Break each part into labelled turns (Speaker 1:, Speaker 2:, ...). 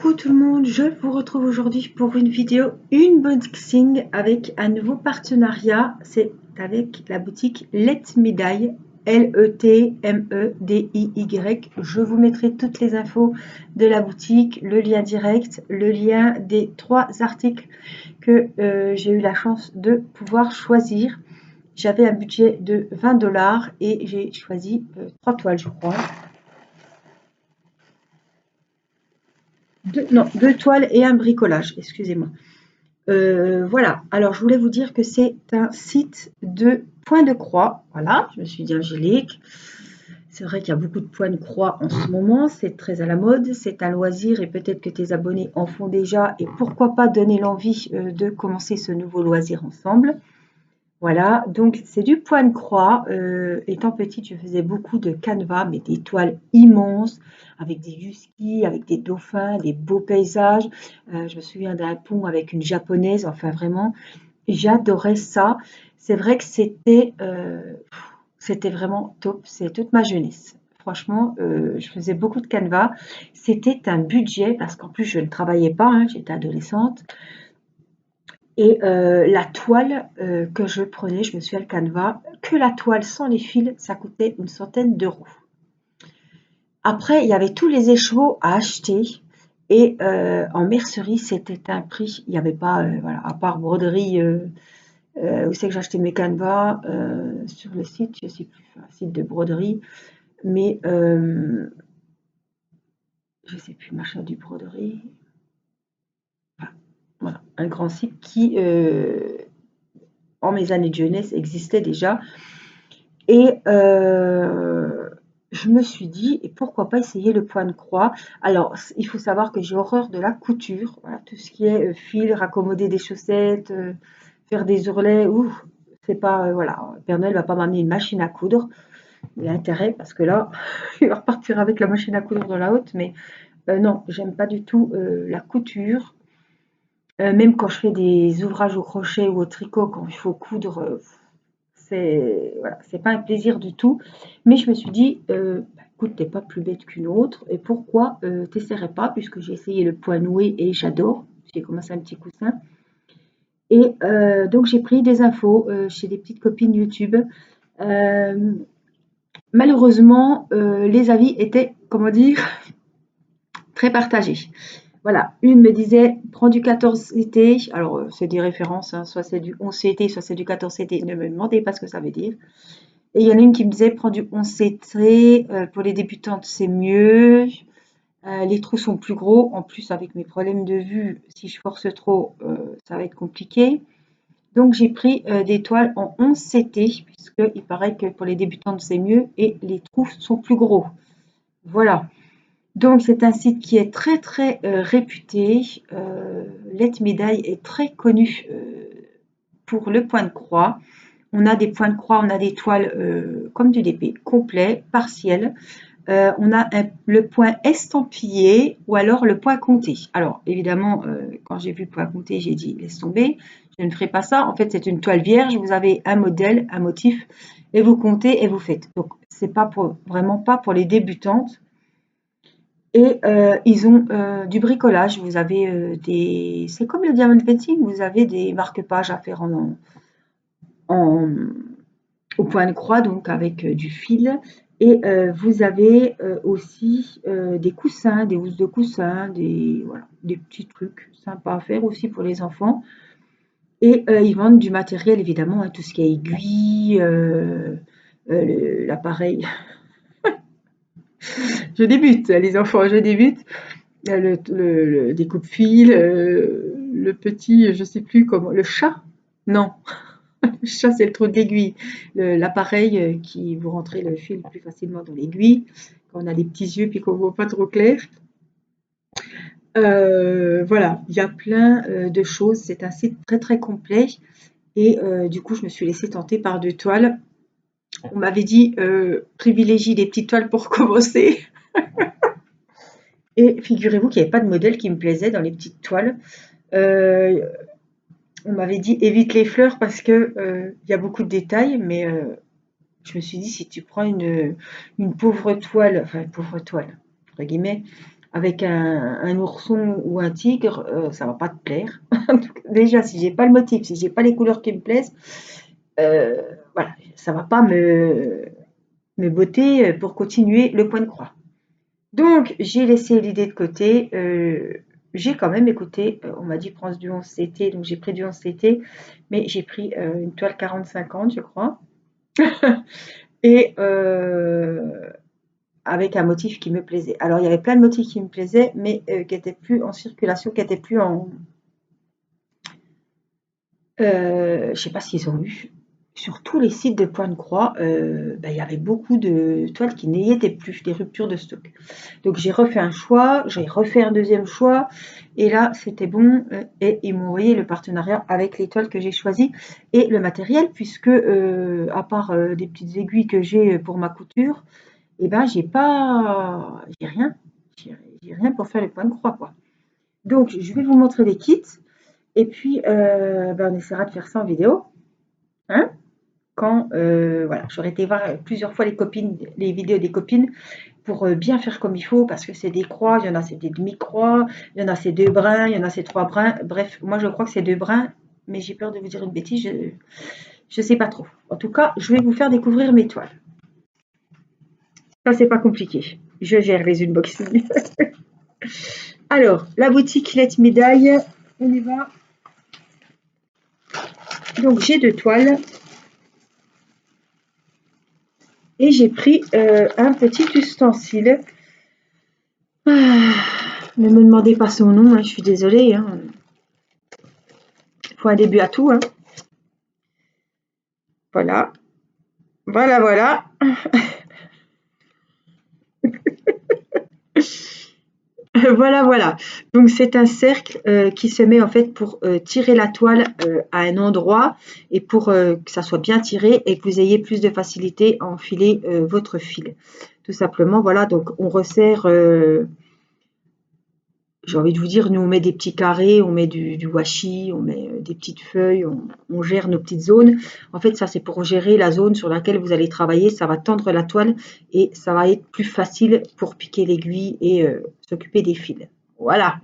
Speaker 1: Coucou tout le monde, je vous retrouve aujourd'hui pour une vidéo unboxing avec un nouveau partenariat. C'est avec la boutique Let Me Die, Letmediy. Je vous mettrai toutes les infos de la boutique, le lien direct, le lien des 3 articles que j'ai eu la chance de pouvoir choisir. J'avais un budget de 20 $ et j'ai choisi 3 toiles, je crois. Deux toiles et un bricolage, excusez-moi. Voilà, alors je voulais vous dire que c'est un site de points de croix. Voilà, je me suis dit Angélique. C'est vrai qu'il y a beaucoup de points de croix en ce moment, c'est très à la mode, c'est un loisir et peut-être que tes abonnés en font déjà et pourquoi pas donner l'envie de commencer ce nouveau loisir ensemble. Voilà, donc c'est du point de croix. Étant petite, je faisais beaucoup de canevas, mais des toiles immenses, avec des huskies, avec des dauphins, des beaux paysages. Je me souviens d'un pont avec une japonaise, enfin vraiment, j'adorais ça. C'est vrai que c'était vraiment top, c'est toute ma jeunesse. Franchement, je faisais beaucoup de canevas. C'était un budget, parce qu'en plus je ne travaillais pas, hein, j'étais adolescente. Et la toile que je prenais, je me suis à le canevas, que la toile sans les fils, ça coûtait une centaine d'euros. Après, il y avait tous les écheveaux à acheter. Et en mercerie, c'était un prix. Il n'y avait pas, voilà, à part broderie, où c'est que j'achetais mes canevas sur le site, je ne sais plus, un site de broderie. Mais je ne sais plus, machin du broderie. Enfin, voilà, un grand site qui, en mes années de jeunesse, existait déjà. Et je me suis dit, et pourquoi pas essayer le point de croix. Alors, il faut savoir que j'ai horreur de la couture. Voilà, tout ce qui est fil, raccommoder des chaussettes, faire des ourlets, c'est pas, voilà, Père Noël va pas m'amener une machine à coudre. Il a intérêt, parce que là, il va repartir avec la machine à coudre dans la haute, mais non, j'aime pas du tout la couture. Même quand je fais des ouvrages au crochet ou au tricot, quand il faut coudre, voilà, c'est pas un plaisir du tout. Mais je me suis dit, écoute, t'es pas plus bête qu'une autre, et pourquoi t'essaierais pas, puisque j'ai essayé le point noué et j'adore. J'ai commencé un petit coussin. Et donc j'ai pris des infos chez des petites copines YouTube. Euh, Malheureusement, les avis étaient, comment dire, très partagés. Voilà, une me disait prends du 14 CT. Alors, c'est des références, hein, soit c'est du 11 CT, soit c'est du 14 CT. Ne me demandez pas ce que ça veut dire. Et il y en a une qui me disait prends du 11 CT, pour les débutantes, c'est mieux. Les trous sont plus gros. En plus, avec mes problèmes de vue, si je force trop, ça va être compliqué. Donc, j'ai pris des toiles en 11 CT, puisqu'il paraît que pour les débutantes, c'est mieux et les trous sont plus gros. Voilà. Donc, c'est un site qui est très très réputé. Let Me Die est très connu pour le point de croix. On a des points de croix, on a des toiles comme du DP, complet, partiel. On a le point estampillé ou alors le point compté. Alors, évidemment, quand j'ai vu le point compté, j'ai dit laisse tomber, je ne ferai pas ça. En fait, c'est une toile vierge, vous avez un modèle, un motif, et vous comptez et vous faites. Donc, c'est pas vraiment pas pour les débutantes. Et ils ont du bricolage. Vous avez c'est comme le diamond painting, vous avez des marque-pages à faire en, au point de croix, donc avec du fil. Et vous avez aussi des coussins, des housses de coussins, voilà, des petits trucs sympas à faire aussi pour les enfants. Et ils vendent du matériel, évidemment, hein, tout ce qui est aiguille, l'appareil. Je débute, les enfants, je débute. Le découpe-fil, le petit, je sais plus comment, le chat? Non, le chat c'est le trou d'aiguille. L'appareil qui vous rentrez le fil plus facilement dans l'aiguille, quand on a des petits yeux puis qu'on ne voit pas trop clair. Voilà, il y a plein de choses. C'est un site très très complet. Et du coup, je me suis laissée tenter par 2 toiles. On m'avait dit privilégie les petites toiles pour commencer. Et figurez-vous qu'il n'y avait pas de modèle qui me plaisait dans les petites toiles. On m'avait dit évite les fleurs parce que y a beaucoup de détails, mais je me suis dit si tu prends une pauvre toile, enfin une pauvre toile, entre guillemets, avec un ourson ou un tigre, ça va pas te plaire. Déjà, si j'ai pas le motif, si j'ai pas les couleurs qui me plaisent, euh, voilà, ça va pas me botter pour continuer le point de croix. Donc, j'ai laissé l'idée de côté. J'ai quand même écouté, on m'a dit prends du 11 CT, donc j'ai pris du 11 CT, mais j'ai pris une toile 40-50, je crois, et avec un motif qui me plaisait. Alors, il y avait plein de motifs qui me plaisaient, mais qui n'étaient plus en circulation, qui n'étaient plus en... je ne sais pas s'ils ont eu. Sur tous les sites de Point de Croix, ben, il y avait beaucoup de toiles qui n'y étaient plus, des ruptures de stock. Donc j'ai refait un choix, j'ai refait un deuxième choix, et là c'était bon, et ils m'ont envoyé le partenariat avec les toiles que j'ai choisies et le matériel, puisque à part des petites aiguilles que j'ai pour ma couture, et ben j'ai rien, j'ai rien pour faire les points de croix, quoi. Donc je vais vous montrer les kits, et puis ben, on essaiera de faire ça en vidéo, hein. Quand voilà, j'aurais été voir plusieurs fois les vidéos des copines pour bien faire comme il faut, parce que c'est des croix, il y en a c'est des demi-croix, il y en a c'est 2 brins, il y en a c'est 3 brins. Bref, moi je crois que c'est 2 brins, mais j'ai peur de vous dire une bêtise, je sais pas trop. En tout cas, je vais vous faire découvrir mes toiles. Ça c'est pas compliqué. Je gère les unboxings. Alors, la boutique Let Médaille, on y va. Donc j'ai 2 toiles. Et j'ai pris un petit ustensile. Ah, ne me demandez pas son nom, hein, je suis désolée. Hein. Il faut un début à tout. Hein. Voilà. Voilà, voilà. Voilà, voilà. Donc c'est un cercle qui se met en fait pour tirer la toile à un endroit et pour que ça soit bien tiré et que vous ayez plus de facilité à enfiler votre fil. Tout simplement, voilà. Donc on resserre, j'ai envie de vous dire, nous on met des petits carrés, on met du washi, on met des petites feuilles, on gère nos petites zones. En fait, ça c'est pour gérer la zone sur laquelle vous allez travailler. Ça va tendre la toile et ça va être plus facile pour piquer l'aiguille et s'occuper des fils. Voilà.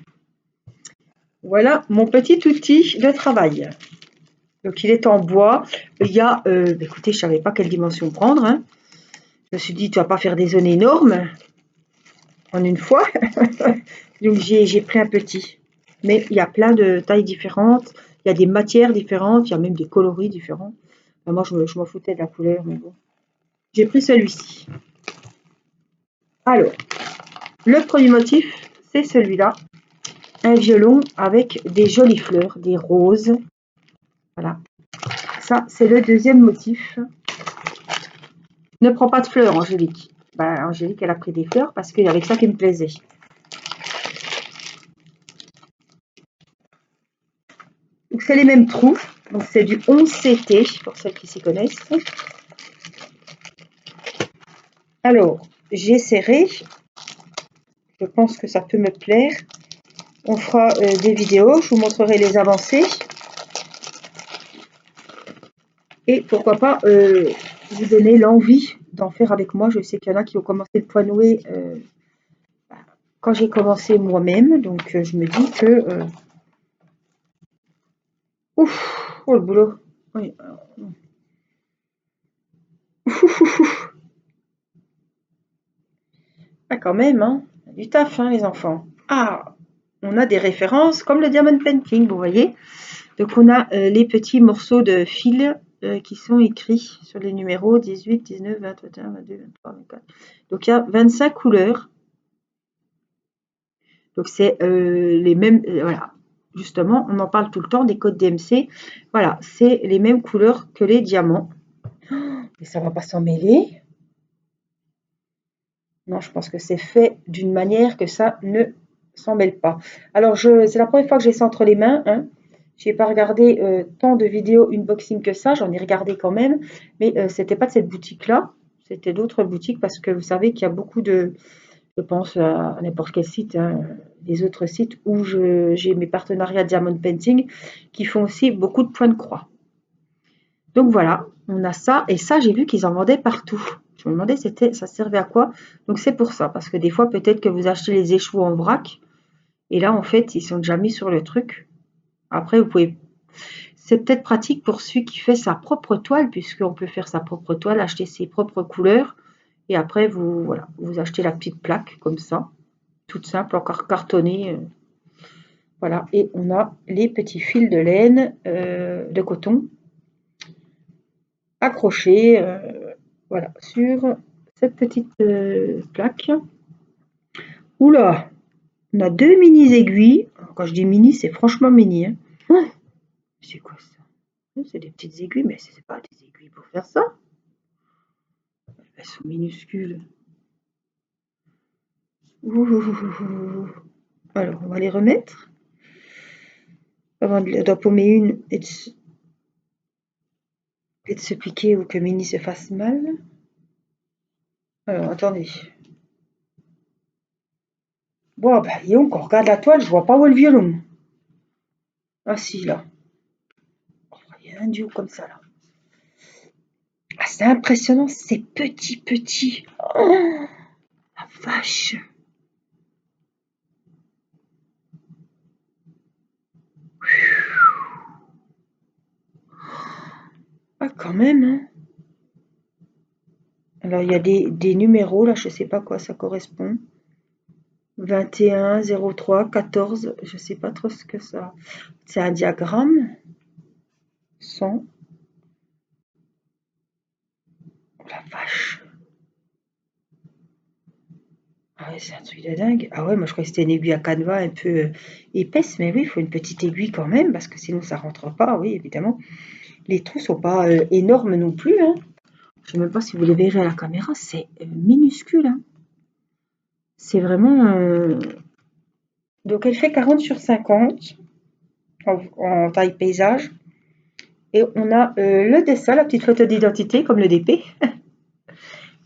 Speaker 1: Voilà mon petit outil de travail. Donc il est en bois. Il y a, écoutez, je ne savais pas quelle dimension prendre. Hein. Je me suis dit, tu vas pas faire des zones énormes en une fois. Donc j'ai pris un petit. Mais il y a plein de tailles différentes. Il y a des matières différentes. Il y a même des coloris différents. Enfin, moi, je m'en foutais de la couleur, mais bon. J'ai pris celui-ci. Alors, le premier motif, c'est celui-là. Un violon avec des jolies fleurs, des roses. Voilà. Ça, c'est le deuxième motif. Ne prends pas de fleurs, Angélique. Ben, Angélique, elle a pris des fleurs parce qu'il y avait ça qui me plaisait. Donc, c'est les mêmes trous. Donc, c'est du 11 CT, pour celles qui s'y connaissent. Alors, j'ai serré. Je pense que ça peut me plaire. On fera des vidéos. Je vous montrerai les avancées. Et pourquoi pas vous donner l'envie d'en faire avec moi. Je sais qu'il y en a qui ont commencé le point noué quand j'ai commencé moi-même. Donc, je me dis que... ouf, oh le boulot. Oui. Ah, quand même, hein. Du taf, hein, les enfants. Ah, on a des références comme le diamond painting, vous voyez. Donc, on a les petits morceaux de fil qui sont écrits sur les numéros 18, 19, 20, 21, 22, 23, 24. Donc, il y a 25 couleurs. Donc, c'est les mêmes... voilà. Justement, on en parle tout le temps des codes DMC. Voilà, c'est les mêmes couleurs que les diamants. Et ça ne va pas s'en mêler. Non, je pense que c'est fait d'une manière que ça ne s'en mêle pas. Alors, c'est la première fois que j'ai ça entre les mains. Hein. Je n'ai pas regardé tant de vidéos unboxing que ça. J'en ai regardé quand même. Mais ce n'était pas de cette boutique-là. C'était d'autres boutiques parce que vous savez qu'il y a beaucoup de... Je pense à n'importe quel site, hein, des autres sites où j'ai mes partenariats Diamond Painting qui font aussi beaucoup de points de croix. Donc voilà, on a ça. Et ça, j'ai vu qu'ils en vendaient partout. Je me demandais ça servait à quoi. Donc c'est pour ça, parce que des fois peut-être que vous achetez les échevaux en vrac et là en fait ils sont déjà mis sur le truc. Après vous pouvez, c'est peut-être pratique pour celui qui fait sa propre toile, puisqu'on peut faire sa propre toile, acheter ses propres couleurs et après vous voilà, vous achetez la petite plaque comme ça, toute simple, encore cartonnée. Voilà, et on a les petits fils de laine de coton accrochés voilà, sur cette petite plaque. Oula, on a deux mini aiguilles. Alors, quand je dis mini, c'est franchement mini. Hein. Oh, c'est quoi ça? C'est des petites aiguilles, mais c'est pas des aiguilles pour faire ça. Elles sont minuscules. Ouh. Alors, on va les remettre avant d'en paumer une et de se piquer ou que Mini se fasse mal. Alors, attendez. Bon, bah, quand on regarde la toile, je vois pas où est le violon. Ah si, là. Oh, il y a un duo comme ça, là. Ah, c'est impressionnant, c'est petit. Oh, la vache. Ah, quand même, hein. Alors, il y a des numéros, là, je sais pas à quoi ça correspond. 21, 03, 14, je sais pas trop ce que ça... C'est un diagramme. 100. Oh, la vache. Ah ouais, c'est un truc de dingue. Ah ouais, moi je croyais que c'était une aiguille à canevas un peu épaisse, mais oui, il faut une petite aiguille quand même, parce que sinon ça rentre pas, oui, évidemment. Les trous sont pas énormes non plus, hein. Je sais même pas si vous les verrez à la caméra, c'est minuscule, hein. C'est vraiment... Donc elle fait 40 sur 50 en taille paysage. Et on a le dessin, la petite photo d'identité, comme le DP.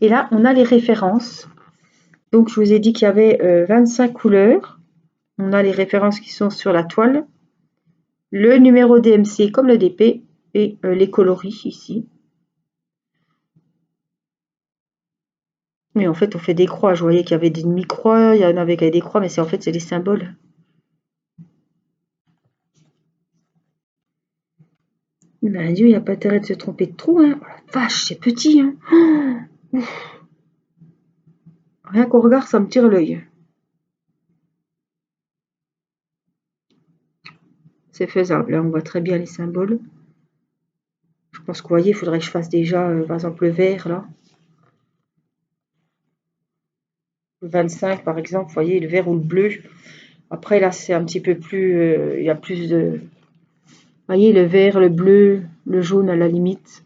Speaker 1: Et là, on a les références. Donc je vous ai dit qu'il y avait 25 couleurs. On a les références qui sont sur la toile. Le numéro DMC comme le DP et les coloris ici. Mais en fait, on fait des croix. Je voyais qu'il y avait des demi-croix, il y en avait avec des croix, mais c'est en fait, c'est des symboles. Ben Dieu, il n'y a pas intérêt de se tromper de trou. Hein. Oh la vache, c'est petit. Hein. Oh, rien qu'au regard, ça me tire l'œil. C'est faisable. Là, on voit très bien les symboles. Je pense que vous voyez, il faudrait que je fasse déjà, par exemple, le vert, là. Le 25, par exemple, vous voyez, le vert ou le bleu. Après, là, c'est un petit peu plus... il y a plus de... Vous voyez, le vert, le bleu, le jaune à la limite.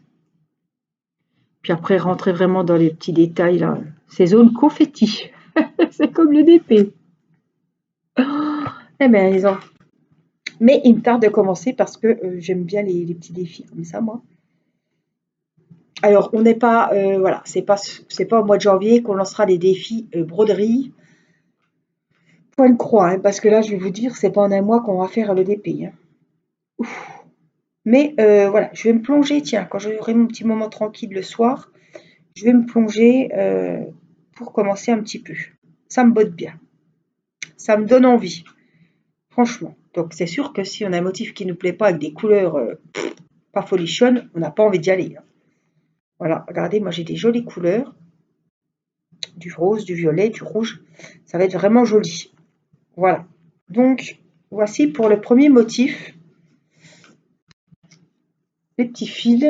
Speaker 1: Puis après, rentrer vraiment dans les petits détails, là. Ces zones confetti. C'est comme le DP. Oh, eh bien, ils ont... Mais il me tarde de commencer parce que j'aime bien les petits défis comme ça, moi. Alors, on n'est pas... voilà, c'est pas au mois de janvier qu'on lancera les défis broderie. Point de croix, hein, parce que là, je vais vous dire, c'est pas en un mois qu'on va faire le DP. Hein. Ouf. Mais voilà, je vais me plonger, tiens, quand j'aurai mon petit moment tranquille le soir, je vais me plonger pour commencer un petit peu. Ça me botte bien. Ça me donne envie, franchement. Donc c'est sûr que si on a un motif qui ne nous plaît pas avec des couleurs pas folichonnes, on n'a pas envie d'y aller. Hein. Voilà, regardez, moi j'ai des jolies couleurs. Du rose, du violet, du rouge. Ça va être vraiment joli. Voilà. Donc, voici pour le premier motif. Les petits fils.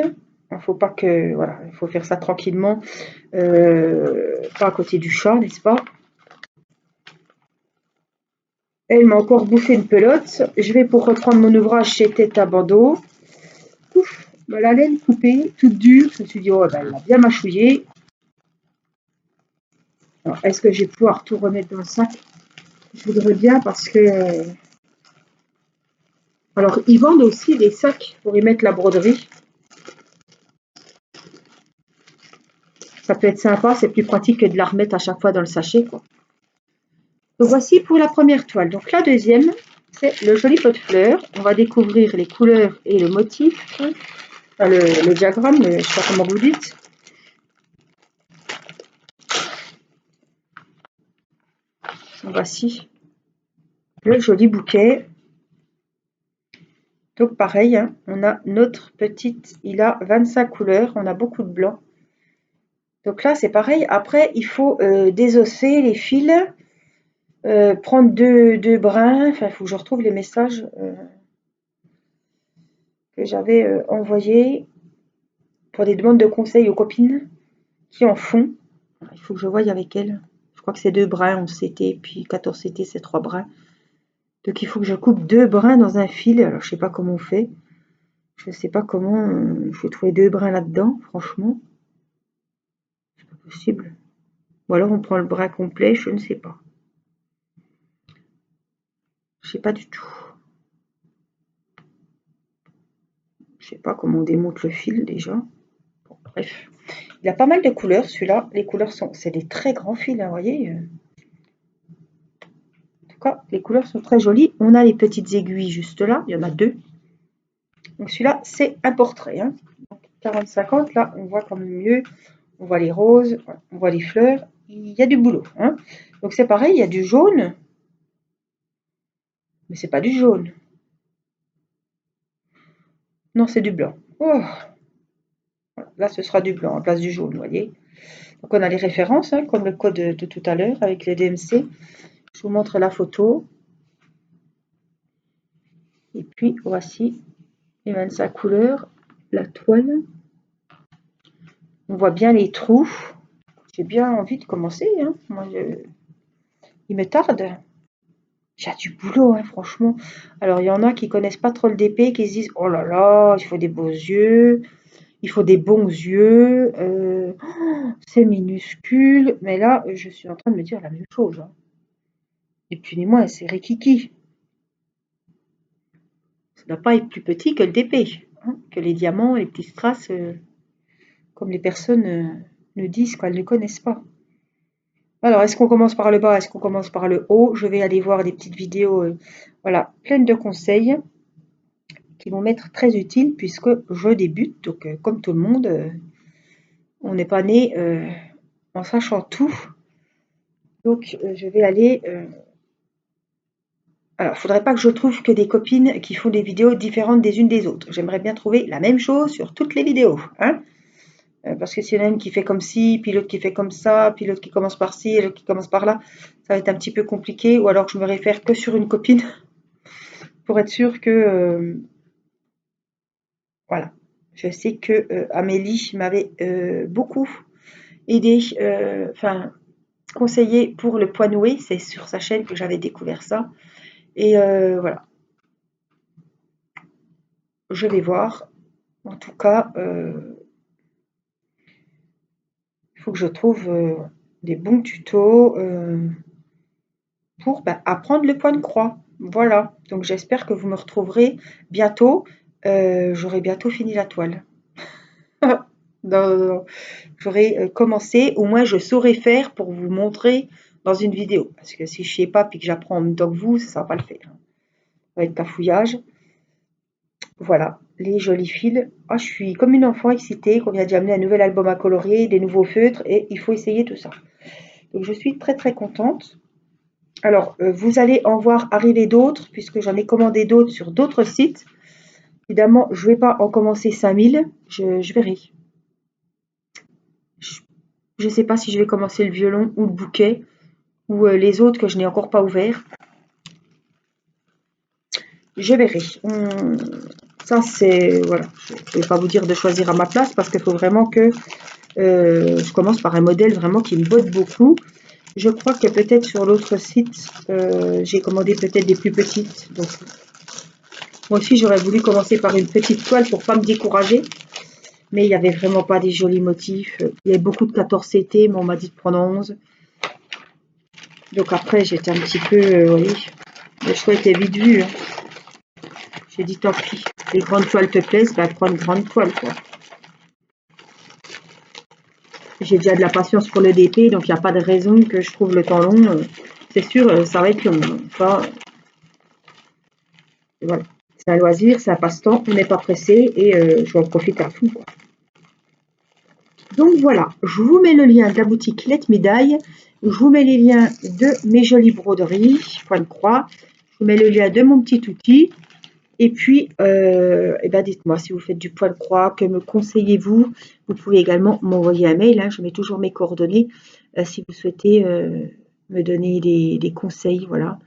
Speaker 1: Il faut pas que... Voilà, il faut faire ça tranquillement. Pas à côté du chat, n'est-ce pas? Elle m'a encore bouffé une pelote. Je vais pour reprendre mon ouvrage chez Tête à Bandeau. Ouf, la laine coupée, toute dure. Je me suis dit, oh, ben, elle a bien mâchouillé. Alors, est-ce que je vais pouvoir tout remettre dans le sac? Je voudrais bien parce que... Alors, ils vendent aussi des sacs pour y mettre la broderie. Ça peut être sympa, c'est plus pratique que de la remettre à chaque fois dans le sachet, quoi. Donc, voici pour la première toile. Donc, la deuxième, c'est le joli pot de fleurs. On va découvrir les couleurs et le motif. Enfin, le diagramme, je ne sais pas comment vous dites. Voici le joli bouquet. Donc pareil, hein, on a notre petite, il a 25 couleurs, on a beaucoup de blanc. Donc là c'est pareil, après il faut désosser les fils, prendre deux brins, enfin il faut que je retrouve les messages que j'avais envoyés pour des demandes de conseils aux copines qui en font. Il faut que je voie avec elles. Je crois que c'est 2 brins, 11 CT, puis 14 CT, c'est 3 brins. Donc il faut que je coupe 2 brins dans un fil. Alors je sais pas comment on fait. Je sais pas comment. Il faut trouver 2 brins là-dedans, franchement. C'est pas possible. Ou alors on prend le brin complet, je ne sais pas. Je sais pas du tout. Je sais pas comment on démonte le fil déjà. Bon, bref. Il a pas mal de couleurs celui-là. Les couleurs sont. C'est des très grands fils, hein, vous voyez. En tout cas, les couleurs sont très jolies. On a les petites aiguilles juste là. Il y en a 2. Donc celui-là, c'est un portrait. Hein. 40-50, là, on voit quand même mieux. On voit les roses, on voit les fleurs. Il y a du boulot. Hein. Donc c'est pareil, il y a du jaune. Mais c'est pas du jaune. Non, c'est du blanc. Oh. Là, ce sera du blanc à place du jaune, vous voyez. Donc on a les références, hein, comme le code de tout à l'heure avec les DMC. Je vous montre la photo. Et puis voici les 25 couleurs, la toile. On voit bien les trous. J'ai bien envie de commencer. Hein. Moi, il me tarde. J'ai du boulot, hein, franchement. Alors, il y en a qui connaissent pas trop le DP, qui se disent, oh là là, il faut des beaux yeux, il faut des bons yeux, c'est minuscule. Mais là, je suis en train de me dire la même chose. Hein. Et puis, ni moins, c'est rikiki. Ça ne doit pas être plus petit que le DP, hein, que les diamants, les petits strass, comme les personnes nous disent qu'elles ne connaissent pas. Alors, est-ce qu'on commence par le bas, est-ce qu'on commence par le haut? Je vais aller voir des petites vidéos, voilà, pleines de conseils qui vont m'être très utiles puisque je débute. Donc, comme tout le monde, on n'est pas né en sachant tout. Donc, je vais aller... Alors, il ne faudrait pas que je trouve que des copines qui font des vidéos différentes des unes des autres. J'aimerais bien trouver la même chose sur toutes les vidéos. Hein, parce que s'il y en a une qui fait comme ci, puis l'autre qui fait comme ça, puis l'autre qui commence par ci, et l'autre qui commence par là, ça va être un petit peu compliqué. Ou alors que je me réfère que sur une copine pour être sûr que... voilà. Je sais que Amélie m'avait beaucoup aidé, enfin conseillé pour le poids noué. C'est sur sa chaîne que j'avais découvert ça. Et voilà. Je vais voir. En tout cas, il faut que je trouve des bons tutos pour apprendre le point de croix. Voilà. Donc j'espère que vous me retrouverez bientôt. J'aurai bientôt fini la toile. J'aurai commencé, au moins je saurai faire pour vous montrer dans une vidéo. Parce que si je ne sais pas puis que j'apprends en même temps que vous, ça ne va pas le faire. Ça va être cafouillage. Voilà, les jolis fils. Ah, je suis comme une enfant excitée qu'on vient d'y amener un nouvel album à colorier, des nouveaux feutres et il faut essayer tout ça. Donc je suis très très contente. Alors, vous allez en voir arriver d'autres puisque j'en ai commandé d'autres sur d'autres sites. Évidemment, je ne vais pas en commencer 5000, je verrai. Je ne sais pas si je vais commencer le violon ou le bouquet ou les autres que je n'ai encore pas ouverts. Je verrai. Ça, c'est... Voilà. Je ne vais pas vous dire de choisir à ma place parce qu'il faut vraiment que je commence par un modèle vraiment qui me botte beaucoup. Je crois que peut-être sur l'autre site, j'ai commandé peut-être des plus petites. Donc, moi aussi, j'aurais voulu commencer par une petite toile pour ne pas me décourager. Mais il n'y avait vraiment pas des jolis motifs. Il y avait beaucoup de 14 CT, mais on m'a dit de prendre 11. Donc après, j'étais un petit peu... oui, le choix était vite vu. Hein. J'ai dit tant pis. Les grandes toiles te plaisent, prends une grande toile, quoi. J'ai déjà de la patience pour le DP, donc il n'y a pas de raison que je trouve le temps long. C'est sûr, ça va être long. Ça, voilà. C'est un loisir, c'est un passe-temps, on n'est pas pressé et je vais en profiter à fond, quoi. Donc voilà, je vous mets le lien de la boutique Let Me Die. Je vous mets les liens de mes jolies broderies, point de croix. Je vous mets le lien de mon petit outil. Et puis, eh ben, dites-moi si vous faites du poil croix, que me conseillez-vous? Vous pouvez également m'envoyer un mail, hein, je mets toujours mes coordonnées si vous souhaitez me donner des conseils. Voilà.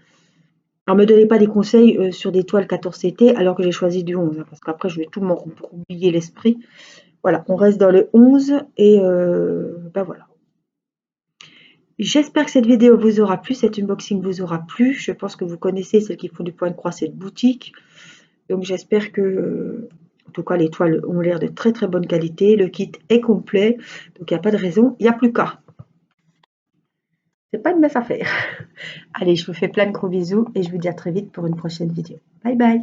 Speaker 1: Alors, me donnez pas des conseils sur des toiles 14 CT alors que j'ai choisi du 11, hein, parce qu'après, je vais tout m'oublier l'esprit. Voilà, on reste dans le 11 et ben voilà. J'espère que cette vidéo vous aura plu, cet unboxing vous aura plu. Je pense que vous connaissez celles qui font du point de croix, cette boutique. Donc j'espère que, en tout cas, les toiles ont l'air de très très bonne qualité. Le kit est complet, donc il n'y a pas de raison, il n'y a plus qu'à. C'est pas de mes affaires. Allez, je vous fais plein de gros bisous et je vous dis à très vite pour une prochaine vidéo. Bye bye.